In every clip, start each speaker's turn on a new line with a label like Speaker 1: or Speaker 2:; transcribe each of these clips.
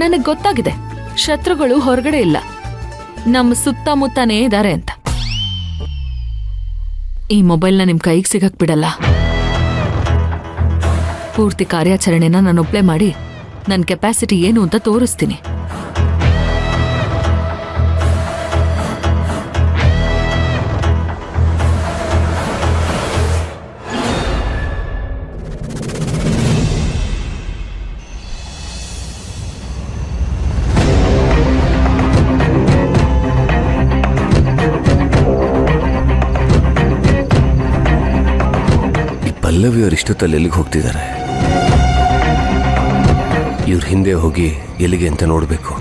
Speaker 1: ನನಗ್ ಗೊತ್ತಾಗಿದೆ, ಶತ್ರುಗಳು ಹೊರಗಡೆ ಇಲ್ಲ, ನಮ್ಮ ಸುತ್ತಮುತ್ತನೇ ಇದ್ದಾರೆ ಅಂತ. ಈ ಮೊಬೈಲ್ನ ನಿಮ್ ಕೈಗೆ ಸಿಗಕ್ ಬಿಡಲ್ಲ. ಪೂರ್ತಿ ಕಾರ್ಯಾಚರಣೆನ ನಾನೊಬ್ಳೆ ಮಾಡಿ ನನ್ನ ಕೆಪಾಸಿಟಿ ಏನು ಅಂತ ತೋರಿಸ್ತೀನಿ.
Speaker 2: ಪಲ್ಲವಿ ಅವ್ರು ಇಷ್ಟೊತ್ತಲ್ಲಿ ಎಲ್ಲಿಗೆ ಹೋಗ್ತಿದ್ದಾರೆ? ಇವ್ರ ಹಿಂದೆ ಹೋಗಿ ಎಲ್ಲಿಗೆ ಅಂತ ನೋಡಬೇಕು.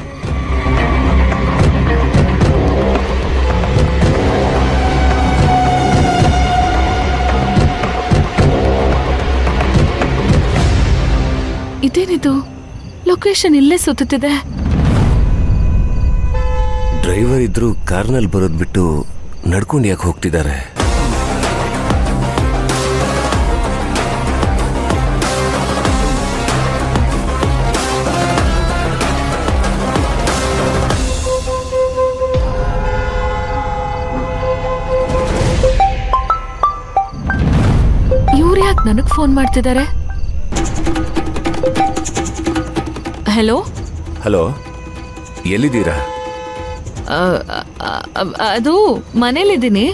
Speaker 1: ಇದೇನಿದು? ಲೊಕೇಶನ್ ಇಲ್ಲೇ ಸುತ್ತುತ್ತಿದೆ.
Speaker 2: ಡ್ರೈವರ್ ಇದ್ರು ಕಾರ್ನಲ್ಲಿ ಬರೋದ್ ಬಿಟ್ಟು ನಡ್ಕೊಂಡು ಯಾಕೆ ಹೋಗ್ತಿದ್ದಾರೆ?
Speaker 1: ಯಾಕೆ ನನಗ್ ಫೋನ್ ಮಾಡ್ತಿದ್ದಾರೆ? ಹಲೋ
Speaker 2: ಹಲೋ, ಎಲ್ಲಿದ್ದೀರಾ?
Speaker 1: ಅದು ಮನೇಲಿದ್ದೀನಿ.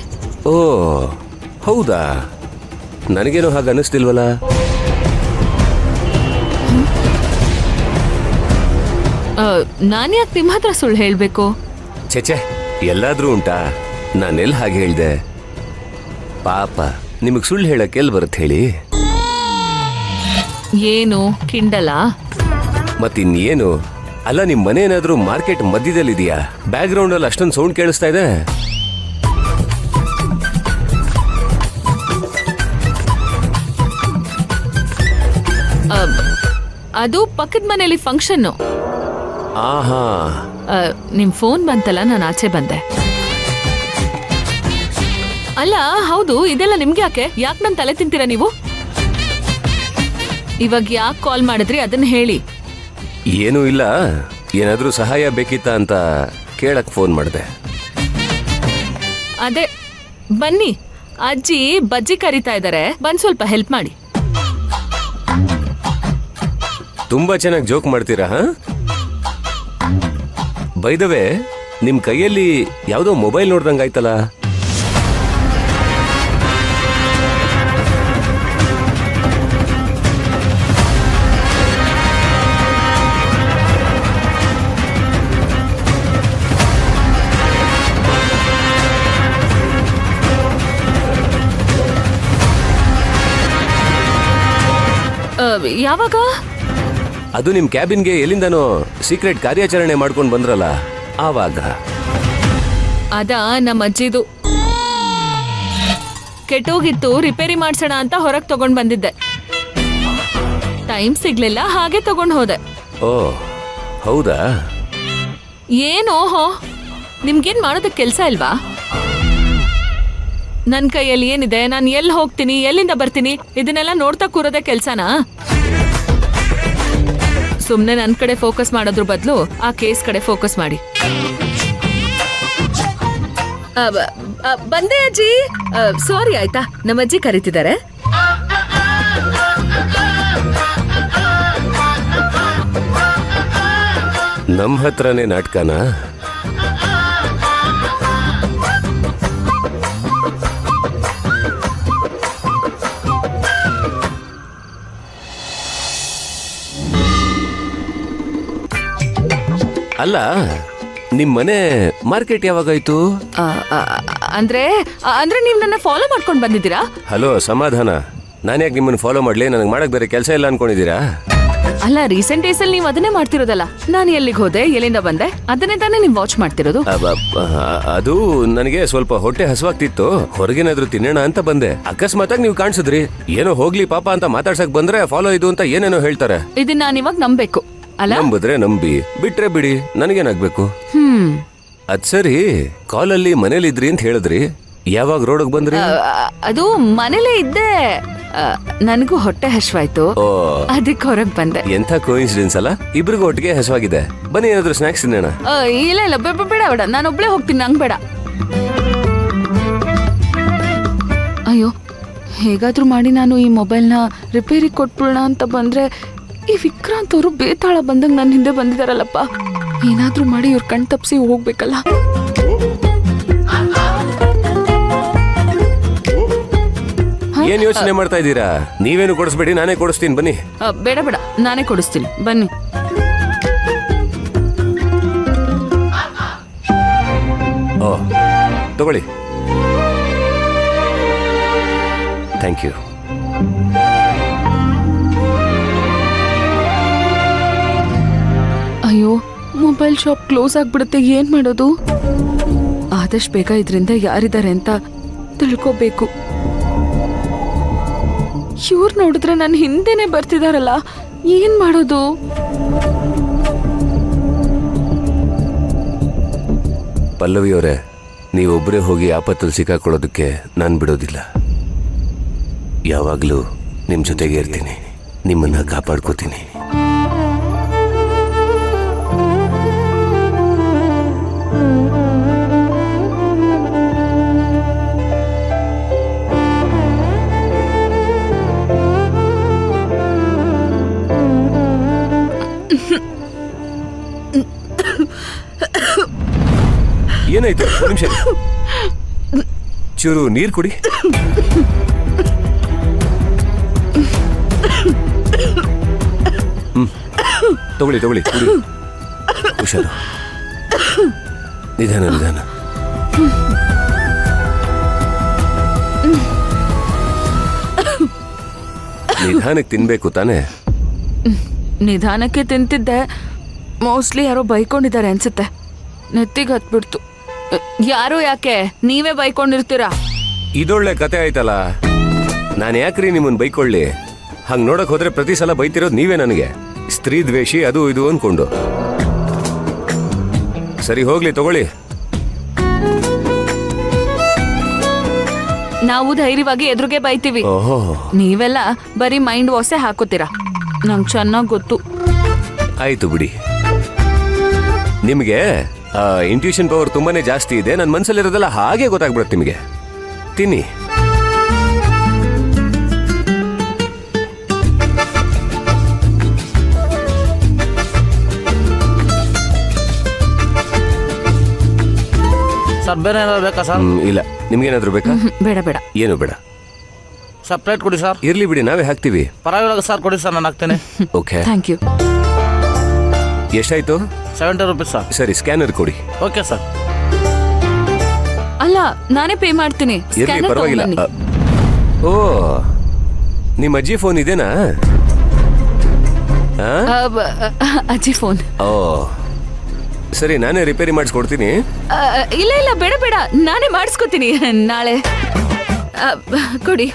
Speaker 2: ಓ ಹೌದಾ, ನನಗೇನು ಹಾಗೆ ಅನ್ನಿಸ್ತಿಲ್ವಲ್ಲ.
Speaker 1: ನಾನು ಯಾಕೆ ನಿಮ್ಮ ಹತ್ರ ಸುಳ್ಳು ಹೇಳ್ಬೇಕು?
Speaker 2: ಛೆಛೆ, ಎಲ್ಲಾದ್ರೂ ಉಂಟಾ? ನಾನೆಲ್ಲಿ ಹಾಗೆ ಹೇಳ್ದೆ? ಪಾಪ ನಿಮಗ್ ಸುಳ್ಳು ಹೇಳಕ್ಕೆ ಎಲ್ಲಿ ಬರುತ್ತೆ ಹೇಳಿ?
Speaker 1: ಏನು ಕಿಂಡಲ?
Speaker 2: ಮತ್ತಿನ್ನೇನು? ಅಲ್ಲ, ನಿಮ್ ಮನೆ ಏನಾದ್ರೂ ಮಾರ್ಕೆಟ್ ಮಧ್ಯದಲ್ಲಿದೆಯಾ? ಬ್ಯಾಕ್ ಗ್ರೌಂಡ್ ಅಲ್ಲಿ ಅಷ್ಟೊಂದು ಸೌಂಡ್ ಕೇಳಿಸ್ತಾ ಇದೆ.
Speaker 1: ಅದು ಪಕ್ಕದ ಮನೆಯಲ್ಲಿ ಫಂಕ್ಷನ್.
Speaker 2: ಆಹಾ,
Speaker 1: ನಿಮ್ ಫೋನ್ ಬಂತಲ್ಲ, ನಾನು ಆಚೆ ಬಂದೆ. ಅಲ್ಲ ಹೌದು, ಇದೆಲ್ಲ ನಿಮ್ಗೆ ಯಾಕೆ? ಯಾಕೆ ನನ್ ತಲೆ ತಿಂತೀರಾ ನೀವು? ಇವಾಗ ಯಾಕೆ ಕಾಲ್ ಮಾಡಿದ್ರಿ ಅದನ್ನ ಹೇಳಿ.
Speaker 2: ಏನೂ ಇಲ್ಲ, ಏನಾದ್ರೂ ಸಹಾಯ ಬೇಕಿತ್ತ ಅಂತ ಕೇಳಕ್ ಫೋನ್ ಮಾಡಿದೆ.
Speaker 1: ಅದೇ ಬನ್ನಿ, ಅಜ್ಜಿ ಬಜ್ಜಿ ಕರಿತಾ ಇದ್ದಾರೆ, ಬಂದ್ ಸ್ವಲ್ಪ ಹೆಲ್ಪ್ ಮಾಡಿ.
Speaker 2: ತುಂಬಾ ಚೆನ್ನಾಗಿ ಜೋಕ್ ಮಾಡ್ತೀರಾ. ಬೈ ದ ವೇ, ನಿಮ್ ಕೈಯಲ್ಲಿ ಯಾವ್ದೋ ಮೊಬೈಲ್ ನೋಡ್ದಂಗಾಯ್ತಲ್ಲ?
Speaker 1: ಯಾವಾಗ?
Speaker 2: ಅದು ನಿಮ್ ಕ್ಯಾಬಿನ್ಗೆ ಎಲ್ಲಿಂದನೋ ಸೀಕ್ರೆಟ್ ಕಾರ್ಯಾಚರಣೆ ಮಾಡ್ಕೊಂಡು ಬಂದ್ರಲ್ಲ, ಆವಾಗ.
Speaker 1: ಅದ ನಮ್ಮ ಅಜ್ಜಿದು ಕೆಟ್ಟೋಗಿತ್ತು, ರಿಪೇರಿ ಮಾಡ್ಸೋಣ ಅಂತ ಹೊರಗೆ ತಗೊಂಡ್ ಬಂದಿದ್ದೆ. ಟೈಮ್ ಸಿಗ್ಲಿಲ್ಲ, ಹಾಗೆ ತಗೊಂಡ್ ಹೋದೆ.
Speaker 2: ಓ ಹೌದಾ?
Speaker 1: ಏನೋ ಹೋ, ನಿಮ್ಗೇನ್ ಮಾಡೋದಕ್ಕೆ ಕೆಲ್ಸ ಇಲ್ವಾ? ನನ್ ಕೈಯಲ್ಲಿ ಏನಿದೆ, ನಾನು ಎಲ್ಲಿ ಹೋಗ್ತೀನಿ, ಎಲ್ಲಿಂದ ಬರ್ತೀನಿ, ಇದನ್ನೆಲ್ಲ ನೋಡ್ತಾ ಕೂರೋದೇ ಕೆಲ್ಸನಾ? ಸುಮ್ನೆ ನನ್ ಕಡೆ ಫೋಕಸ್ ಮಾಡೋದ್ರ ಬದಲು ಆ ಕೇಸ್ ಕಡೆ ಫೋಕಸ್ ಮಾಡಿ. ಬಂದೆ ಅಜ್ಜಿ. ಸಾರಿ ಆಯ್ತಾ, ನಮ್ಮ ಅಜ್ಜಿ ಕರೀತಿದ್ದಾರೆ.
Speaker 2: ನಮ್ ಹತ್ರನೇ ನಾಟಕನಾ? ಅಲ್ಲ, ನಿಮ್ ಮನೆ ಮಾರ್ಕೆಟ್ ಯಾವಾಗಾಯ್ತು?
Speaker 1: ಅಂದ್ರೆ ನೀವ್ ನನ್ನ ಫಾಲೋ ಮಾಡ್ಕೊಂಡ್ ಬಂದಿದ್ದೀರಾ?
Speaker 2: ಹಲೋ, ಸಮಾಧಾನ. ನಾನ್ಯಾಕೆ ನಿಮ್ಮನ್ನ ಫಾಲೋ ಮಾಡ್ಲಿ? ನನಗೆ ಮಾಡಕ್ ಬೇರೆ ಕೆಲಸ ಇಲ್ಲ ಅನ್ಕೊಂಡಿದ್ದೀರಾ?
Speaker 1: ಅಲ್ಲ, ರೀಸೆಂಟ್ ಡೇಸ್ ಅಲ್ಲಿ ನೀವು ಅದನ್ನೇ ಮಾಡ್ತಿರೋದಲ್ಲ. ನಾನು ಎಲ್ಲಿಗೆ ಹೋದೆ, ಎಲ್ಲಿಂದ ಬಂದೆ, ಅದನ್ನೇ ತಾನೇ ನೀವು ವಾಚ್ ಮಾಡ್ತಿರೋದು.
Speaker 2: ಅದು ನನಗೆ ಸ್ವಲ್ಪ ಹೊಟ್ಟೆ ಹಸುವಾಗ್ತಿತ್ತು, ಹೊರಗೇನಾದ್ರೂ ತಿನ್ನೋಣ ಅಂತ ಬಂದೆ. ಅಕಸ್ಮಾತ್ ಆಗಿ ನೀವು ಕಾಣಿಸಿದ್ರಿ. ಏನೋ ಹೋಗ್ಲಿ ಪಾಪ ಅಂತ ಮಾತಾಡ್ಸಕ್ ಬಂದ್ರೆ ಫಾಲೋ ಇದು ಅಂತ ಏನೇನೋ ಹೇಳ್ತಾರೆ.
Speaker 1: ಇದನ್ನ ನಾನು ಇವಾಗ ನಂಬೇಕು ಅಲ್ಲ?
Speaker 2: ನಂಬಿದ್ರೆ ನಂಬಿ, ಬಿಟ್ರೆ ಬಿಡಿ, ನನಗೇನಾಗ್ಬೇಕು? ಅದ್ ಸರಿ, ಕಾಲಲ್ಲಿ ಮನೇಲಿದ್ರಿ ಅಂತ ಹೇಳಿದ್ರಿ, ಯಾವಾಗ ರೋಡ್ಗೆ ಬಂದ್ರಿ?
Speaker 1: ಅದು ಮನೇಲೇ ಇದ್ದೆ. ನನಗೂ ಹೊಟ್ಟೆ ಹಶ್ವಾಯ್ತು,
Speaker 2: ಓ
Speaker 1: ಅದಕ್ಕೆ ಹೊರಗ್ ಬಂದೆ.
Speaker 2: ಎಂಥ ಕೋಇನ್ಸಿಡೆನ್ಸ್ ಅಲ್ಲ, ಇಬ್ರಿಗೂ ಒಟ್ಟಿಗೆ ಹಸುವಾಗಿದೆ. ಬನ್ನಿ ಏನಾದ್ರು ಸ್ನಾಕ್ಸ್ ತಿನ್ನೋಣ.
Speaker 1: ಇಲ್ಲ ಇಲ್ಲ ಬೇಡ ಬೇಡ, ನಾನು ಒಬ್ಳೆ ಹೋಗ್ತೀನಿ, ನಂಗೆ ಬೇಡ. ಅಯ್ಯೋ, ಹೇಗಾದ್ರೂ ಮಾಡಿ ನಾನು ಈ ಮೊಬೈಲ್ನ ರಿಪೇರಿ ಕೊಟ್ಬಿಡೋಣ ಅಂತ ಬಂದ್ರೆ ಈ ವಿಕ್ರಾಂತ್ ಅವರು ಬೇತಾಳ ಬಂದಂಗೆ ನನ್ನ ಹಿಂದೆ ಬಂದಿದಾರಲ್ಲಪ್ಪ. ಏನಾದ್ರೂ ಮಾಡಿ ಇವ್ರ ಕಣ್ ತಪ್ಸಿ ಹೋಗ್ಬೇಕಲ್ಲ.
Speaker 2: ಏನ್ ಯೋಚನೆ ಮಾಡ್ತಾ ಇದ್ದೀರಾ? ನೀವೇನು ಕೊಡಿಸ್ಬೇಡಿ, ನಾನೇ ಕೊಡಿಸ್ತೀನಿ ಬನ್ನಿ.
Speaker 1: ಬೇಡ ಬೇಡ, ನಾನೇ ಕೊಡಿಸ್ತೀನಿ ಬನ್ನಿ.
Speaker 2: ಓ ತಗೊಳ್ಳಿ. Thank you.
Speaker 1: ಅಯ್ಯೋ, ಮೊಬೈಲ್ ಶಾಪ್ ಕ್ಲೋಸ್ ಆಗ್ಬಿಡುತ್ತೆ, ಏನ್ ಮಾಡೋದು? ಆದಷ್ಟು ಬೇಗ ಇದರಿಂದ ಯಾರಿದ್ದಾರೆ ಅಂತ ತಿಳ್ಕೋಬೇಕು. ಇವ್ರು ನೋಡಿದ್ರೆ ನನ್ನ ಹಿಂದೆನೆ ಬರ್ತಿದಾರಲ್ಲ, ಏನ್ ಮಾಡೋದು?
Speaker 2: ಪಲ್ಲವಿ ಅವರೇ, ನೀವೊಬ್ಬರೇ ಹೋಗಿ ಆಪತ್ತಲ್ಲಿ ಸಿಕ್ಕಾಕೊಳ್ಳೋದಕ್ಕೆ ನಾನು ಬಿಡೋದಿಲ್ಲ. ಯಾವಾಗಲೂ ನಿಮ್ಮ ಜೊತೆಗೆ ಇರ್ತೀನಿ, ನಿಮ್ಮನ್ನ ಕಾಪಾಡ್ಕೋತೀನಿ. ಏನಾಯ್ತು? ಒಂದು ನಿಮಿಷ, ಚೂರು ನೀರು ಕುಡಿ. ತಗೊಳ್ಳಿ ತಗೊಳ್ಳಿ, ಕುಡಿ. ಹುಷಾರು, ನಿಧಾನ ನಿಧಾನ. ನಿಧಾನಕ್ಕೆ ತಿನ್ಬೇಕು ತಾನೇ?
Speaker 1: ನಿಧಾನಕ್ಕೆ ತಿಂತಿದ್ದೆ, ಮೋಸ್ಟ್ಲಿ ಯಾರೋ ಬೈಕೊಂಡಿದ್ದಾರೆ ಅನ್ಸುತ್ತೆ, ನೆತ್ತಿಗೆ ಹತ್ಬಿಡ್ತು. ಯಾರು? ಯಾಕೆ ನೀವೇ ಬೈಕೊಂಡಿರ್ತೀರಾ?
Speaker 2: ಇದೊಳ್ಳೆ ಕತೆ ಆಯ್ತಲ್ಲ. ನಾನು ಯಾಕ್ರಿ ನಿಮ್ಮನ್ನ ಬೈಕೊಳ್ಳಿ? ಹಂಗ್ ನೋಡಕ್ ಹೋದ್ರೆ ಪ್ರತಿ ಸಲ ಬೈತಿರೋದು ನೀವೇ ನನಗೆ. ಸ್ತ್ರೀ ದ್ವೇಷಿ ಅದು ಇದು ಅನ್ಕೊಂಡು. ಸರಿ ಹೋಗ್ಲಿ, ತಗೊಳ್ಳಿ.
Speaker 1: ನಾವು ಧೈರ್ಯವಾಗಿ ಎದುರುಗೆ ಬೈತೀವಿ,
Speaker 2: ಓಹೋ,
Speaker 1: ನೀವೆಲ್ಲ ಬರೀ ಮೈಂಡ್ ವಾಸೆ ಹಾಕೋತೀರಾ, ನಂಗೆ ಚೆನ್ನಾಗಿ ಗೊತ್ತು.
Speaker 2: ಆಯ್ತು ಬಿಡಿ. ನಿಮಗೆ ಇಂಟ್ಯೂಷನ್ ಪವರ್ ತುಂಬಾನೇ ಜಾಸ್ತಿ ಇದೆ. ನನ್ನ ಮನಸ್ಸಲ್ಲಿರೋದೆಲ್ಲ ಹಾಗೆ ಗೊತ್ತಾಗ್ಬಿಡುತ್ತೆ ನಿಮಗೆ. ತಿನ್ನಿ.
Speaker 3: ಸರ್ ಬೇರೆ ಏನಾದ್ರು ಬೇಕಾ ಸರ್?
Speaker 2: ಇಲ್ಲ, ನಿಮ್ಗೇನಾದ್ರೂ ಬೇಕಾ?
Speaker 1: ಬೇಡ ಬೇಡ.
Speaker 2: ಏನು ಬೇಡ.
Speaker 3: ಸರ್ ಪ್ಲೇಟ್ ಕೊಡಿ ಸರ್.
Speaker 2: ಇರ್ಲಿ ಬಿಡಿ, ನಾವೇ ಹಾಕ್ತೀವಿ.
Speaker 3: ಪರವಾಗಿಲ್ಲ ಸರ್, ಕೊಡಿ ಸರ್, ನಾನು ಹಾಕ್ತೇನೆ.
Speaker 2: Okay,
Speaker 1: thank you.
Speaker 2: ಎಷ್ಟಾಯ್ತು?
Speaker 3: 70 ರೂಪೀಸ್ ಸರ್.
Speaker 2: ಸರಿ, ಸ್ಕ್ಯಾನರ್ ಕೊಡಿ.
Speaker 3: Okay sir.
Speaker 1: ಅಲ್ಲ, ನಾನೇ ಪೇ ಮಾಡ್ತೀನಿ.
Speaker 2: ಇರ್ಲಿ,
Speaker 1: ಸ್ಕ್ಯಾನರ್
Speaker 2: ಪರವಾಗಿಲ್ಲ.
Speaker 1: ತಗೊಂಡ್ಬನ್ನಿ.
Speaker 2: ಓ, ನಿಮ್ಮ ಅಜ್ಜಿ ಫೋನ್ ಇದೇನಾ?
Speaker 1: ಅಜ್ಜಿ ಫೋನ್.
Speaker 2: ಓ ಸರಿ, ನಾನೇ ರಿಪೇರಿ ಮಾಡಿಸ್ಕೊಡ್ತೀನಿ.
Speaker 1: ಇಲ್ಲ ಇಲ್ಲ ಬೇಡ ಬೇಡ, ನಾನೇ ಮಾಡಿಸ್ಕೊತೀನಿ ನಾಳೆ. ಕೊಡಿ.